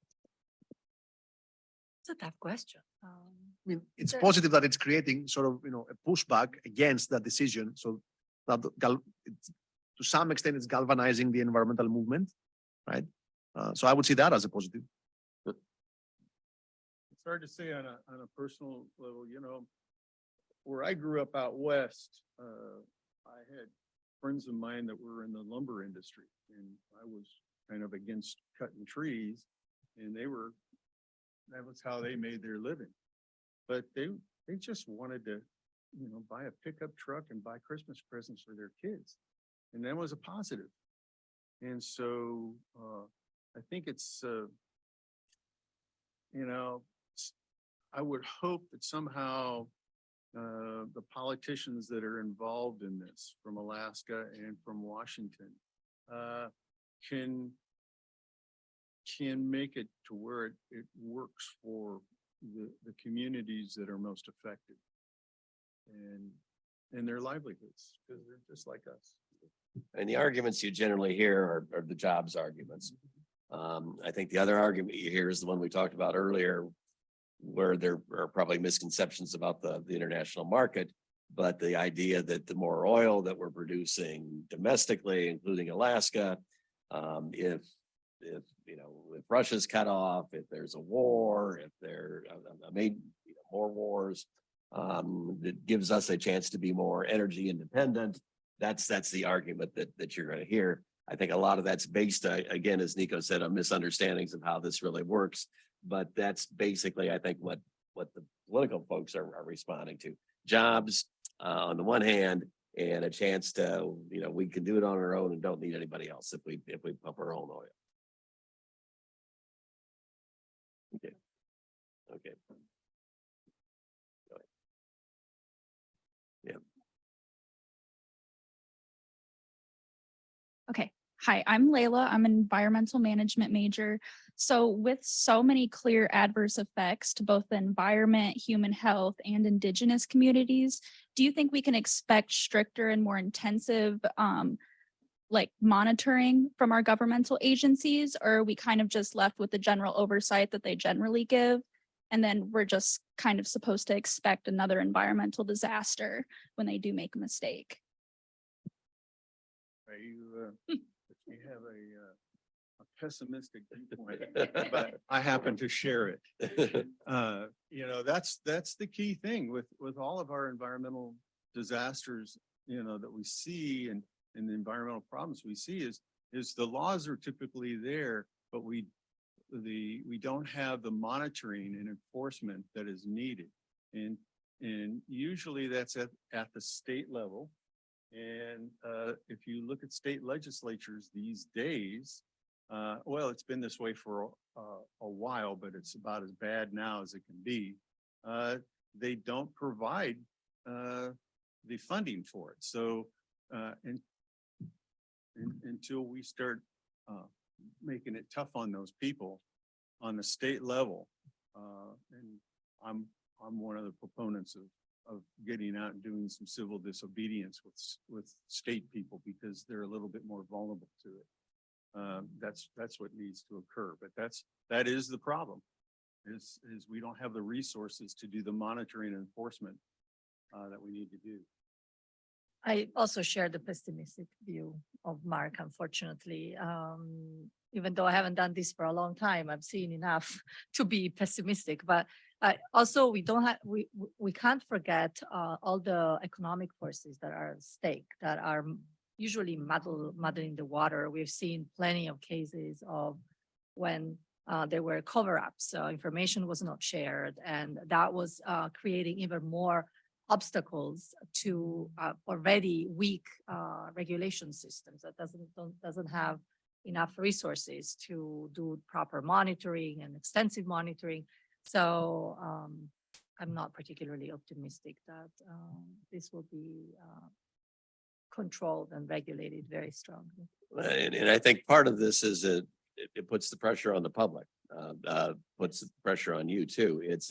It's a tough question. I mean, it's Sure. positive that it's creating sort of, a pushback against that decision. So that to some extent, it's galvanizing the environmental movement, right? So I would see that as a positive. It's hard to say on a personal level, where I grew up out west, I had friends of mine that were in the lumber industry, and I was kind of against cutting trees. and that was how they made their living. But they just wanted to, buy a pickup truck and buy Christmas presents for their kids. And that was a positive. And so, I think it's, I would hope that somehow the politicians that are involved in this from Alaska and from Washington can make it to where it works for the communities that are most affected and their livelihoods, because they're just like us. And the arguments you generally hear are the jobs arguments. I think the other argument you hear is the one we talked about earlier, where there are probably misconceptions about the international market, but the idea that the more oil that we're producing domestically, including Alaska, if Russia's cut off, if there's a war, if there more wars, that gives us a chance to be more energy independent. That's the argument that you're going to hear. I think a lot of that's based, again, as Nico said, on misunderstandings of how this really works. But that's basically, I think, what the political folks are responding to. Jobs on the one hand, and a chance to, we can do it on our own and don't need anybody else if we pump our own oil. Okay. Yeah. Okay. Hi, I'm Layla. I'm an environmental management major. So with so many clear adverse effects to both the environment, human health, and indigenous communities, do you think we can expect stricter and more intensive monitoring from our governmental agencies, or are we kind of just left with the general oversight that they generally give? And then we're just kind of supposed to expect another environmental disaster when they do make a mistake. You have a pessimistic viewpoint, but I happen to share it. That's the key thing with all of our environmental disasters, that we see and the environmental problems we see is the laws are typically there, but we don't have the monitoring and enforcement that is needed. And usually that's at the state level. And if you look at state legislatures these days, well, it's been this way for a while, but it's about as bad now as it can be. They don't provide the funding for it. So until we start making it tough on those people on the state level, and I'm one of the proponents of getting out and doing some civil disobedience with state people, because they're a little bit more vulnerable to it. That's what needs to occur. But that is the problem, is we don't have the resources to do the monitoring and enforcement that we need to do. I also share the pessimistic view of Marc, unfortunately. Even though I haven't done this for a long time, I've seen enough to be pessimistic. But also, we can't forget all the economic forces that are at stake, that are usually muddling the water. We've seen plenty of cases of when there were cover-ups, so information was not shared, and that was creating even more obstacles to already weak regulation systems that doesn't have enough resources to do proper monitoring and extensive monitoring. So I'm not particularly optimistic that this will be controlled and regulated very strongly. And I think part of this is it puts the pressure on the public, puts pressure on you too. It's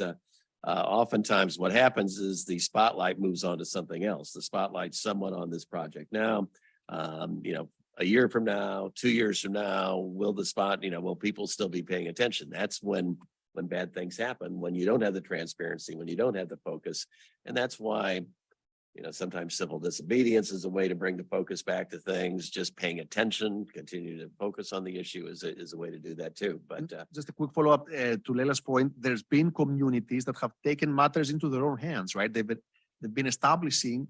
oftentimes what happens is the spotlight moves on to something else. The spotlight's somewhat on this project now. A year from now, 2 years from now, will people still be paying attention? That's when bad things happen, when you don't have the transparency, when you don't have the focus. And that's why, sometimes civil disobedience is a way to bring the focus back to things. Just paying attention, continue to focus on the issue is a way to do that too. But just a quick follow-up to Leila's point. There's been communities that have taken matters into their own hands, right? They've been establishing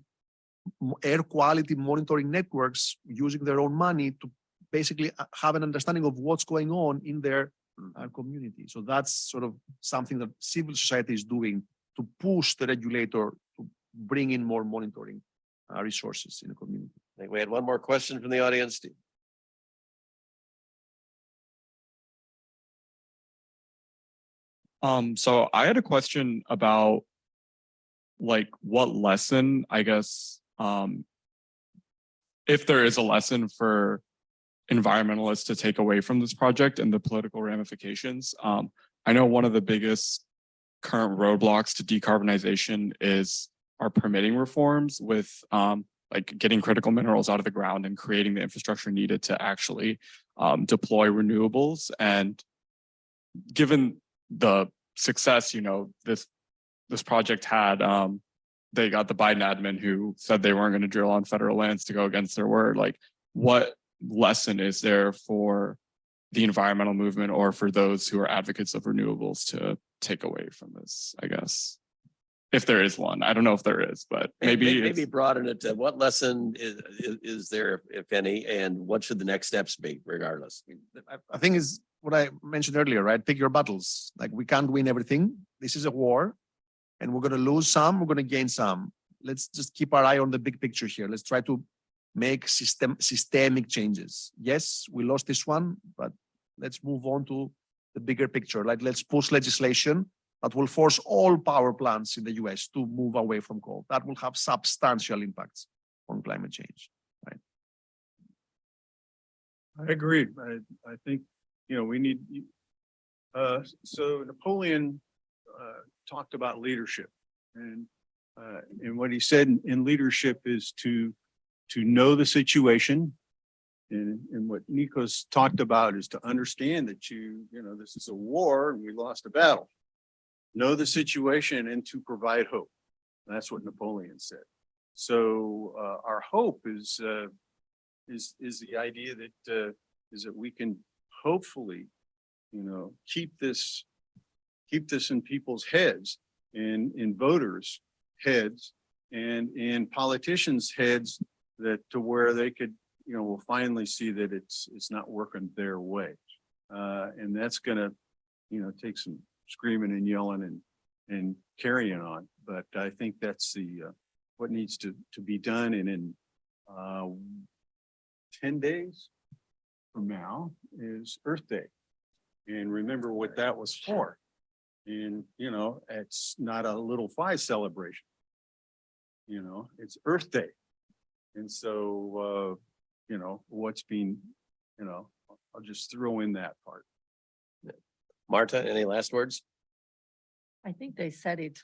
air quality monitoring networks using their own money to basically have an understanding of what's going on in their our community. So that's sort of something that civil society is doing to push the regulator to bring in more monitoring resources in the community. I think we had one more question from the audience. So I had a question about like what lesson, I guess, if there is a lesson for environmentalists to take away from this project and the political ramifications. I know one of the biggest current roadblocks to decarbonization is our permitting reforms with like getting critical minerals out of the ground and creating the infrastructure needed to actually deploy renewables. And given the success, you know, this project had, they got the Biden admin who said they weren't going to drill on federal lands to go against their word. Like, what lesson is there for the environmental movement or for those who are advocates of renewables to take away from this, I guess? If there is one, I don't know if there is, but maybe broaden it to what lesson is there, if any, and what should the next steps be regardless? I think is what I mentioned earlier, right? Pick your battles. Like, we can't win everything. This is a war and we're going to lose some, we're going to gain some. Let's just keep our eye on the big picture here. Let's try to make systemic changes. Yes, we lost this one, but let's move on to the bigger picture. Like, let's push legislation that will force all power plants in the US to move away from coal. That will have substantial impacts on climate change, right? I agree. I think, you know, we need, so Napoleon talked about leadership, and what he said in leadership is to know the situation. And what Nikos talked about is to understand that you know, this is a war and we lost a battle. Know the situation and to provide hope. That's what Napoleon said. So our hope is the idea that is that we can hopefully, you know, keep this in people's heads and in voters' heads and in politicians' heads, that to where they could, you know, will finally see that it's not working their way. And that's gonna, you know, take some screaming and yelling and carrying on. But I think that's the what needs to be done. And in 10 days from now is Earth Day. And remember what that was for. And, you know, it's not a little 5 celebration. You know, it's Earth Day. And so, you know, what's being, you know, I'll just throw in that part. Marta, any last words? I think they said it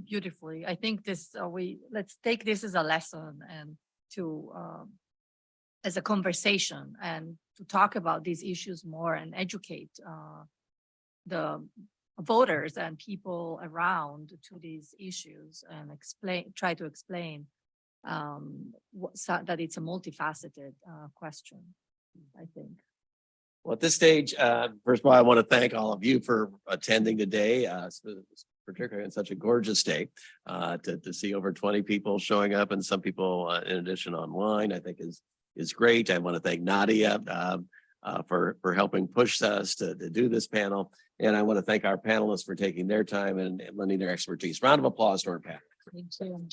beautifully. I think this, let's take this as a lesson and to, as a conversation, and to talk about these issues more and educate the voters and people around to these issues, and try to explain that it's a multifaceted question, I think. Well, at this stage, first of all, I want to thank all of you for attending today, particularly on such a gorgeous day. To see over 20 people showing up and some people in addition online, I think is great. I want to thank Nadia for helping push us to do this panel. And I want to thank our panelists for taking their time and lending their expertise. Round of applause to our panel. Thank you.